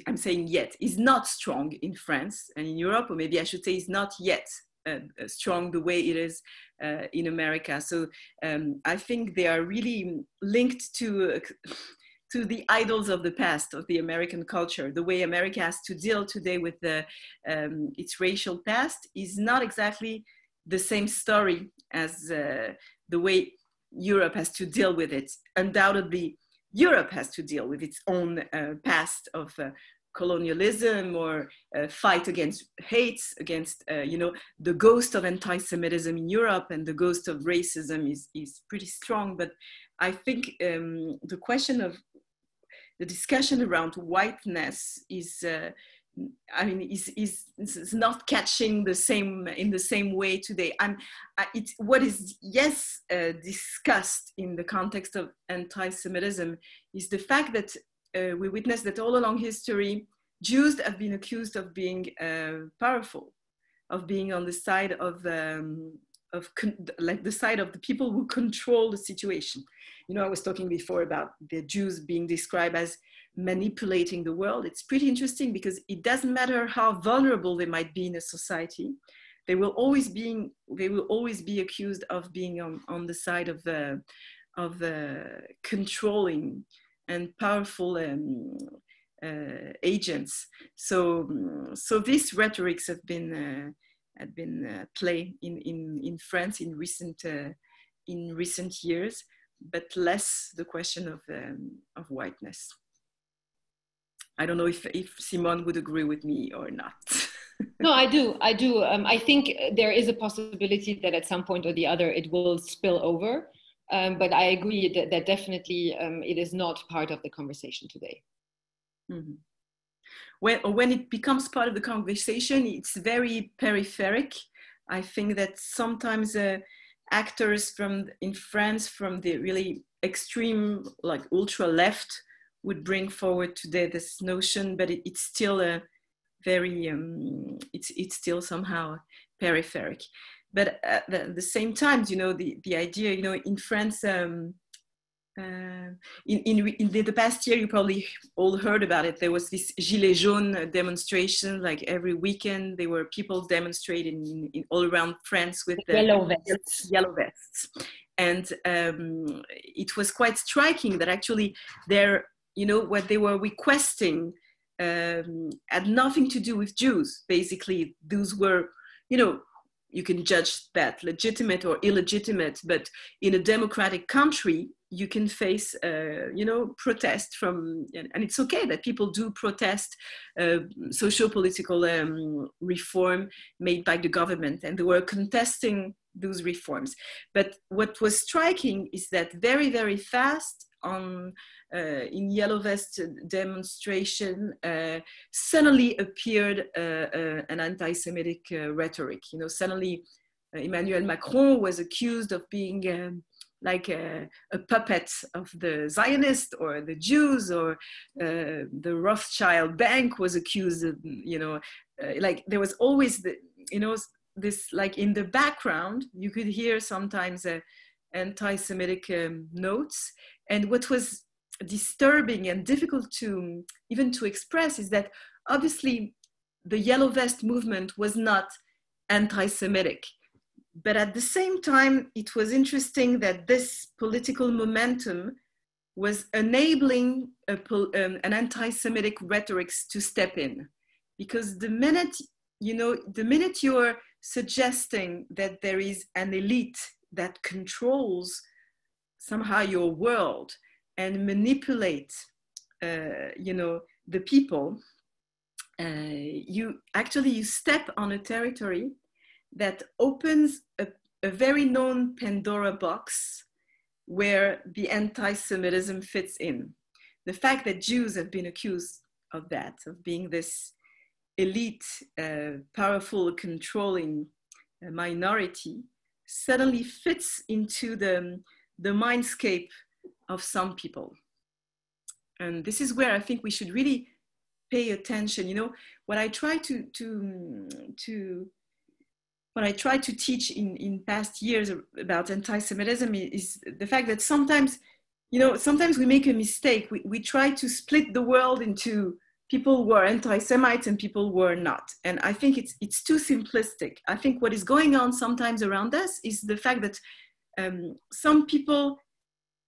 Speaker 3: I'm saying yet, is not strong in France and in Europe, or maybe I should say is not yet strong the way it is in America. So I think they are really linked to the idols of the past, of the American culture. The way America has to deal today with its racial past is not exactly the same story as the way Europe has to deal with it. Undoubtedly, Europe has to deal with its own past of colonialism or fight against hate, against the ghost of anti-Semitism in Europe, and the ghost of racism is pretty strong. But I think the question of the discussion around whiteness is not catching in the same way today. What is discussed in the context of anti-Semitism is the fact that we witness that all along history, Jews have been accused of being powerful, of being on the side of the side of the people who control the situation. I was talking before about the Jews being described as manipulating the world. It's pretty interesting because it doesn't matter how vulnerable they might be in a society, they will always be accused of being on the side of controlling and powerful agents. So these rhetorics have been played in France in recent years, but less the question of whiteness. I don't know if Simone would agree with me or not.
Speaker 2: No, I do. I think there is a possibility that at some point or the other it will spill over. But I agree that definitely it is not part of the conversation today.
Speaker 3: Mm-hmm. When it becomes part of the conversation, it's very peripheric. I think that sometimes actors in France from the really extreme, like ultra left, would bring forward today this notion, but it's still a very, it's still somehow peripheric. But at the same time, the idea, in France, in the past year, you probably all heard about it. There was this Gilets jaunes demonstration, like every weekend, there were people demonstrating in all around France with
Speaker 2: yellow vests.
Speaker 3: Yellow vests. And it was quite striking that actually what they were requesting had nothing to do with Jews. Basically, those were, you can judge that legitimate or illegitimate, but in a democratic country, you can face, protest from, and it's okay that people do protest socio-political reform made by the government, and they were contesting those reforms. But what was striking is that very, very fast in Yellow Vest demonstration, suddenly appeared an anti-Semitic rhetoric. Suddenly Emmanuel Macron was accused of being like a puppet of the Zionists or the Jews, or the Rothschild Bank was accused of, like there was always this, like in the background, you could hear sometimes anti-Semitic notes. And what was disturbing and difficult to express is that obviously the Yellow Vest movement was not anti-Semitic. But at the same time, it was interesting that this political momentum was enabling an anti-Semitic rhetorics to step in. Because the minute you're suggesting that there is an elite that controls somehow your world and manipulate, the people, you step on a territory that opens a very known Pandora box where the anti-Semitism fits in. The fact that Jews have been accused of that, of being this elite, powerful, controlling minority, suddenly fits into the mindscape of some people. And this is where I think we should really pay attention. What I try to teach in past years about anti-Semitism is the fact that sometimes we make a mistake. We try to split the world into people who are anti-Semites and people who are not. And I think it's too simplistic. I think what is going on sometimes around us is the fact that some people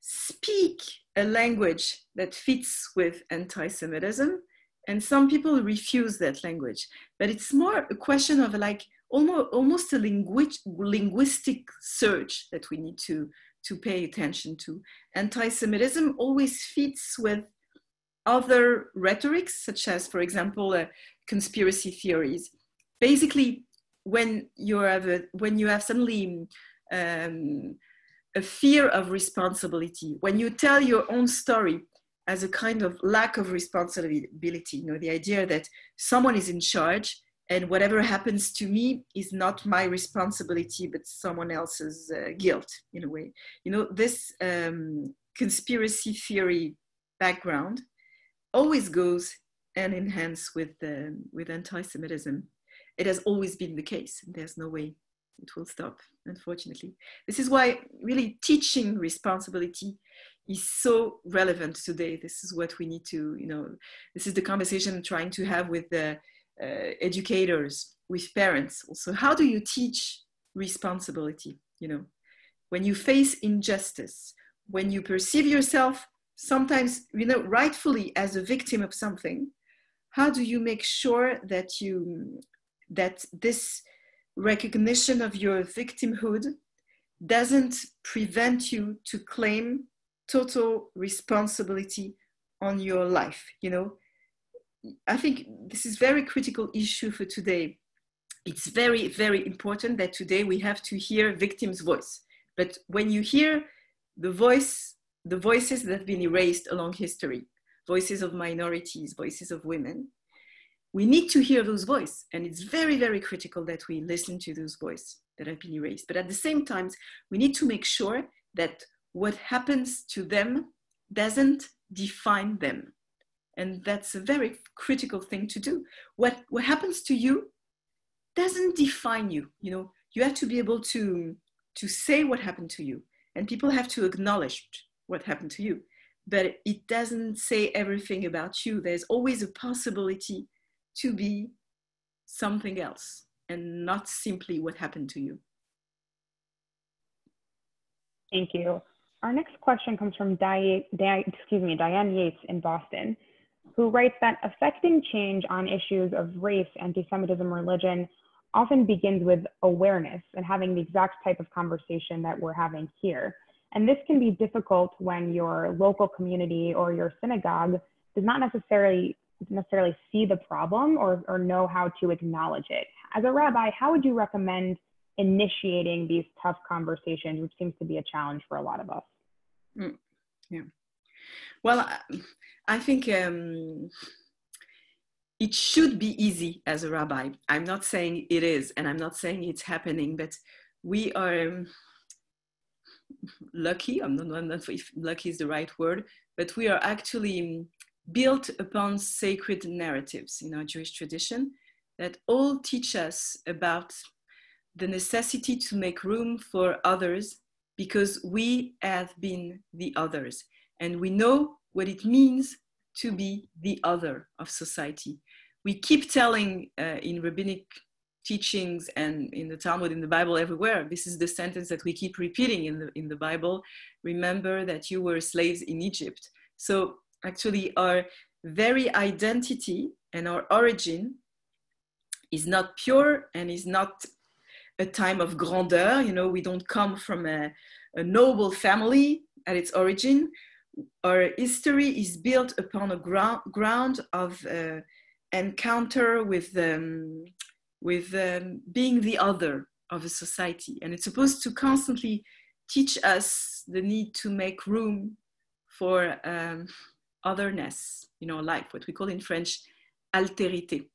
Speaker 3: speak a language that fits with anti-Semitism, and some people refuse that language. But it's more a question of almost a linguistic search that we need to pay attention to. Anti-Semitism always fits with other rhetorics, such as, for example, conspiracy theories. Basically, when you have suddenly a fear of responsibility, when you tell your own story as a kind of lack of responsibility, the idea that someone is in charge and whatever happens to me is not my responsibility, but someone else's guilt, in a way. This conspiracy theory background always goes hand in hand with anti-Semitism. It has always been the case. There's no way it will stop, unfortunately. This is why really teaching responsibility is so relevant today. This is what we need to, this is the conversation I'm trying to have with the educators, with parents also. How do you teach responsibility? When you face injustice, when you perceive yourself sometimes, rightfully as a victim of something, how do you make sure that this recognition of your victimhood doesn't prevent you to claim total responsibility on your life? I think this is a very critical issue for today. It's very, very important that today we have to hear victims' voice. But when you hear the voices that have been erased along history, voices of minorities, voices of women, we need to hear those voices. And it's very, very critical that we listen to those voices that have been erased. But at the same time, we need to make sure that what happens to them doesn't define them. And that's a very critical thing to do. What happens to you doesn't define you. You have to be able to say what happened to you. And people have to acknowledge what happened to you. But it doesn't say everything about you. There's always a possibility to be something else and not simply what happened to you.
Speaker 1: Thank you. Our next question comes from Diane Yates in Boston, who writes that affecting change on issues of race, anti-Semitism, religion often begins with awareness and having the exact type of conversation that we're having here. And this can be difficult when your local community or your synagogue does not necessarily see the problem or know how to acknowledge it. As a rabbi, how would you recommend initiating these tough conversations, which seems to be a challenge for a lot of us?
Speaker 3: Yeah. Well, I think it should be easy as a rabbi. I'm not saying it is, and I'm not saying it's happening, but we are lucky. I'm not sure if lucky is the right word, but we are actually built upon sacred narratives in our Jewish tradition that all teach us about the necessity to make room for others because we have been the others and we know what it means to be the other of society. We keep telling in rabbinic teachings and in the Talmud, in the Bible, everywhere. This is the sentence that we keep repeating in the Bible. Remember that you were slaves in Egypt. So actually our very identity and our origin is not pure and is not a time of grandeur. You know, we don't come from a noble family at its origin. Our history is built upon a ground of encounter with being the other of a society. And it's supposed to constantly teach us the need to make room for otherness, you know, like what we call in French, altérité.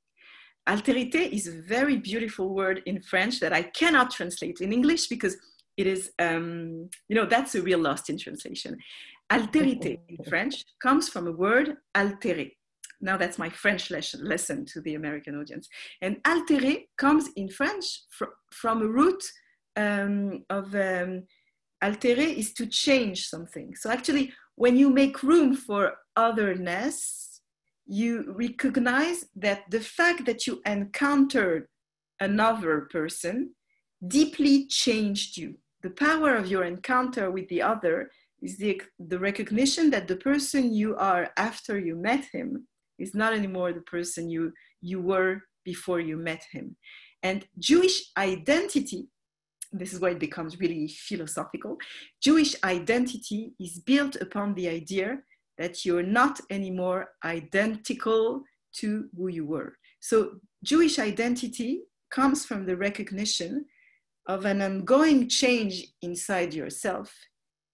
Speaker 3: Altérité is a very beautiful word in French that I cannot translate in English because it is, you know, that's a real lost in translation. Altérité in French comes from a word altérer. Now that's my French lesson to the American audience. And altérer comes in French from a root of altérer is to change something. So actually, when you make room for otherness, you recognize that the fact that you encountered another person deeply changed you. The power of your encounter with the other is the recognition that the person you are after you met him is not anymore the person you were before you met him. And Jewish identity, this is where it becomes really philosophical, Jewish identity is built upon the idea that you're not anymore identical to who you were. So Jewish identity comes from the recognition of an ongoing change inside yourself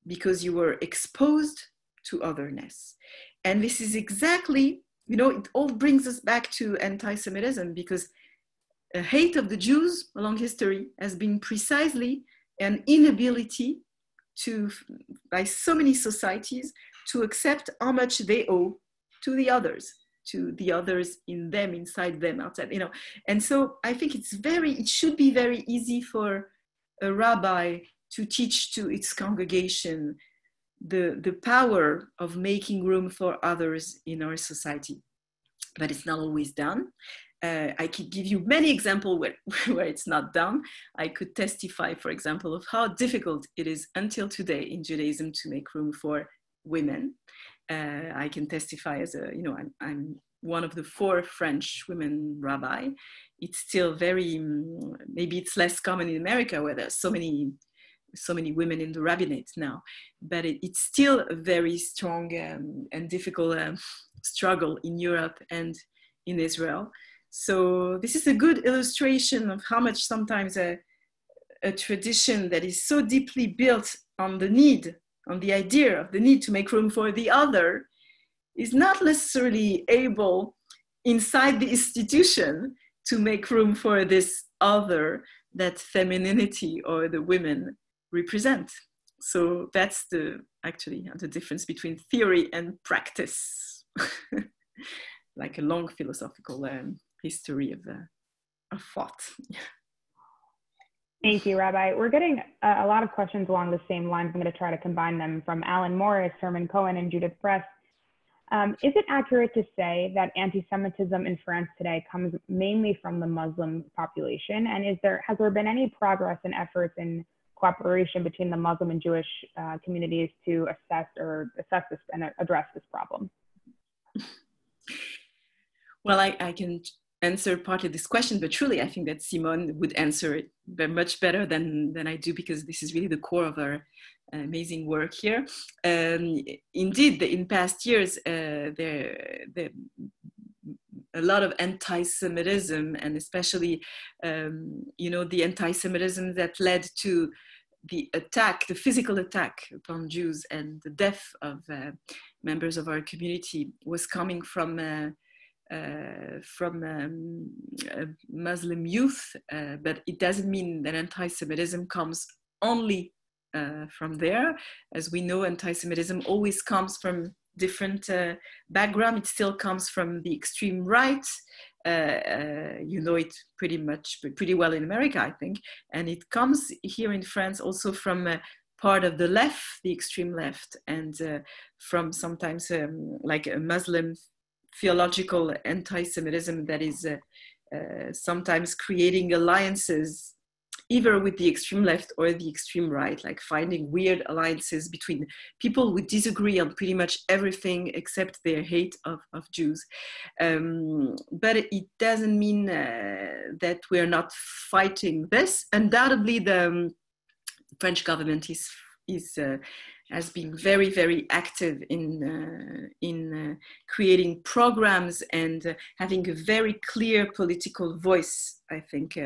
Speaker 3: because you were exposed to otherness. And this is exactly, you know, it all brings us back to anti-Semitism, because a hate of the Jews along history has been precisely an inability to, by so many societies, to accept how much they owe to the others in them, inside them, outside, you know. And so I think it should be very easy for a rabbi to teach to its congregation the power of making room for others in our society. But it's not always done. I could give you many examples where it's not done. I could testify, for example, of how difficult it is until today in Judaism to make room for women. I can testify as a, you know, I'm one of the 4 French women rabbi. It's still very, maybe it's less common in America where there's so many women in the rabbinate now, but it's still a very strong and difficult struggle in Europe and in Israel. So this is a good illustration of how much sometimes a tradition that is so deeply built on the need, on the idea of the need to make room for the other, is not necessarily able inside the institution to make room for this other that femininity or the women represent. So that's actually the difference between theory and practice, like a long philosophical history of thought.
Speaker 1: Thank you, Rabbi. We're getting a lot of questions along the same lines. I'm going to try to combine them from Alan Morris, Herman Cohen, and Judith Press. Is it accurate to say that anti-Semitism in France today comes mainly from the Muslim population? And has there been any progress in efforts in cooperation between the Muslim and Jewish communities to assess this and address this problem?
Speaker 3: Well, I can answer part of this question, but truly I think that Simone would answer it much better than I do, because this is really the core of our amazing work here. Indeed, in past years, there a lot of anti-Semitism, and especially, you know, the anti-Semitism that led to the physical attack upon Jews and the death of members of our community was coming from Muslim youth, but it doesn't mean that anti-Semitism comes only from there. As we know, anti-Semitism always comes from different background. It still comes from the extreme right. You know it pretty well in America, I think. And it comes here in France also from part of the left, the extreme left, and from sometimes like a Muslim theological anti-Semitism that is sometimes creating alliances either with the extreme left or the extreme right, like finding weird alliances between people who disagree on pretty much everything except their hate of Jews. But it doesn't mean that we're not fighting this. Undoubtedly, the French government has been very, very active in creating programs and having a very clear political voice. I think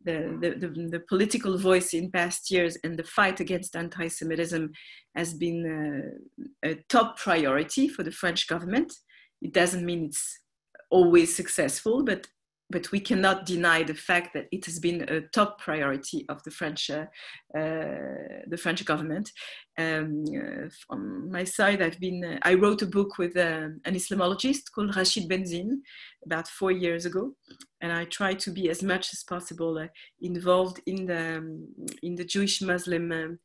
Speaker 3: the political voice in past years and the fight against anti-Semitism has been a top priority for the French government. It doesn't mean it's always successful, but we cannot deny the fact that it has been a top priority of the French government. On my side, I wrote a book with an Islamologist called Rabbi Benzaquen about 4 years ago, and I try to be as much as possible involved in the Jewish-Muslim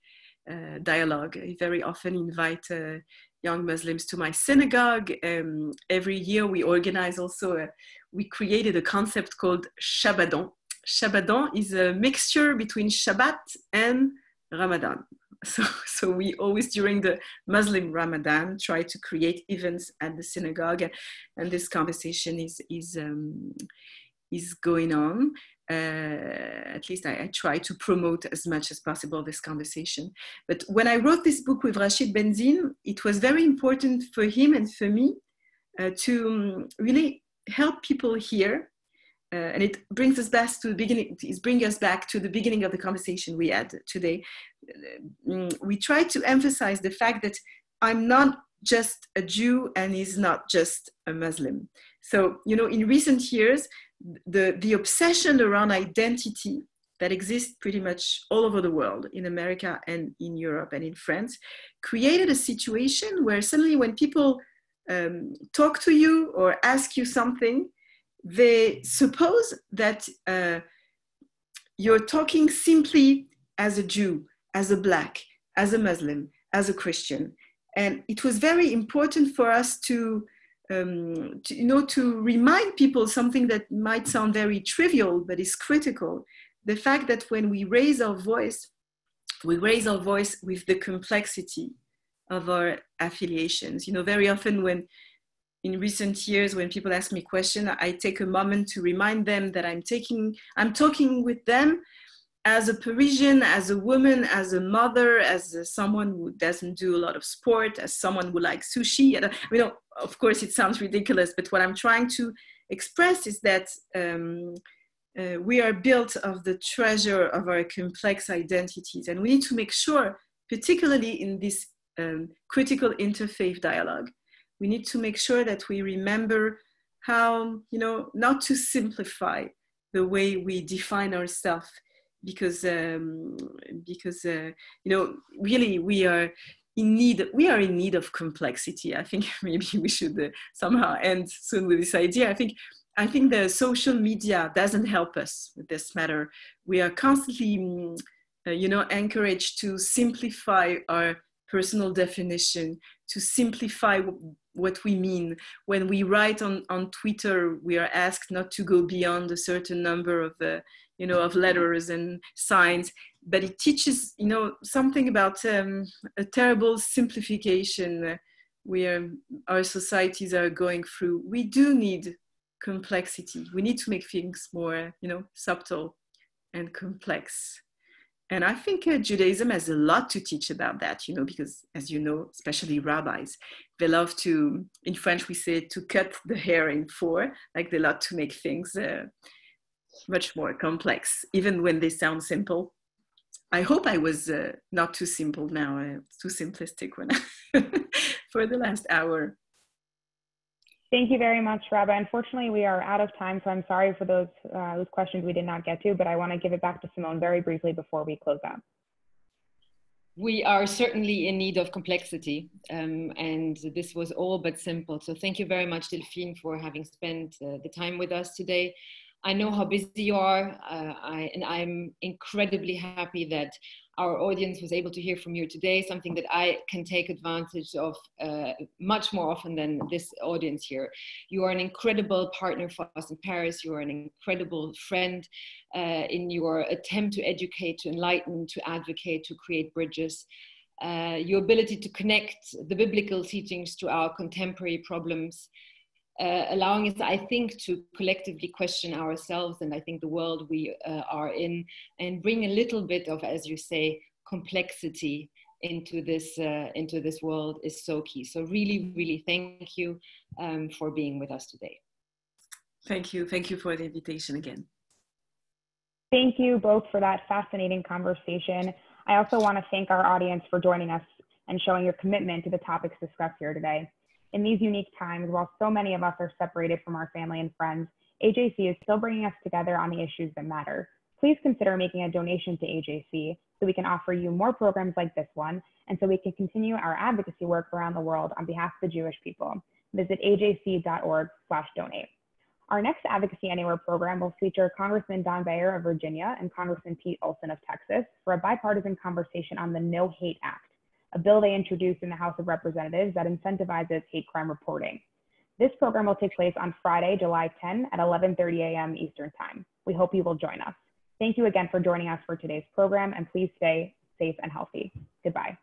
Speaker 3: dialogue. I very often invite young Muslims to my synagogue. Every year we organize also, we created a concept called Shabbaton. Shabbaton is a mixture between Shabbat and Ramadan. So we always, during the Muslim Ramadan, try to create events at the synagogue, and this conversation is going on. At least I try to promote as much as possible this conversation. But when I wrote this book with Rabbi Benzaquen, it was very important for him and for me to really help people here. And it brings us back to the beginning. It's bringing us back to the beginning of the conversation we had today. We try to emphasize the fact that I'm not just a Jew and he's not just a Muslim. So, in recent years, the obsession around identity that exists pretty much all over the world, in America and in Europe and in France, created a situation where suddenly when people talk to you or ask you something, they suppose that you're talking simply as a Jew, as a Black, as a Muslim, as a Christian. And it was very important for us to remind people something that might sound very trivial, but is critical. The fact that when we raise our voice with the complexity of our affiliations. Very often in recent years, when people ask me questions, I take a moment to remind them that I'm talking with them as a Parisian, as a woman, as a mother, as someone who doesn't do a lot of sport, as someone who likes sushi. Of course, it sounds ridiculous, but what I'm trying to express is that we are built of the treasure of our complex identities, and we need to make sure, particularly in this critical interfaith dialogue, we need to make sure that we remember how, not to simplify the way we define ourselves, because really we are in need of complexity. I think maybe we should somehow end soon with this idea. I think the social media doesn't help us with this matter. We are constantly, encouraged to simplify our personal definition, to simplify what we mean. When we write on Twitter, we are asked not to go beyond a certain number of letters and signs, but it teaches, something about a terrible simplification where our societies are going through. We do need complexity. We need to make things more, subtle and complex. And I think Judaism has a lot to teach about that, because as you know, especially rabbis, they love to, in French we say, to cut the hair in four, like they love to make things much more complex, even when they sound simple. I hope I was not too simple now, too simplistic for the last hour.
Speaker 1: Thank you very much, Rabbi. Unfortunately, we are out of time, so I'm sorry for those questions we did not get to, but I want to give it back to Simone very briefly before we close out.
Speaker 2: We are certainly in need of complexity, and this was all but simple. So thank you very much, Delphine, for having spent the time with us today. I know how busy you are, and I'm incredibly happy that our audience was able to hear from you today, something that I can take advantage of much more often than this audience here. You are an incredible partner for us in Paris. You are an incredible friend in your attempt to educate, to enlighten, to advocate, to create bridges. Your ability to connect the biblical teachings to our contemporary problems, allowing us, I think, to collectively question ourselves and I think the world we are in, and bring a little bit of, as you say, complexity into this world is so key. So really, really thank you for being with us today.
Speaker 3: Thank you. Thank you for the invitation again.
Speaker 1: Thank you both for that fascinating conversation. I also want to thank our audience for joining us and showing your commitment to the topics discussed here today. In these unique times, while so many of us are separated from our family and friends, AJC is still bringing us together on the issues that matter. Please consider making a donation to AJC so we can offer you more programs like this one, and so we can continue our advocacy work around the world on behalf of the Jewish people. Visit ajc.org/donate. Our next Advocacy Anywhere program will feature Congressman Don Beyer of Virginia and Congressman Pete Olson of Texas for a bipartisan conversation on the No Hate Act, a bill they introduced in the House of Representatives that incentivizes hate crime reporting. This program will take place on Friday, July 10 at 11:30 a.m. Eastern Time. We hope you will join us. Thank you again for joining us for today's program, and please stay safe and healthy. Goodbye.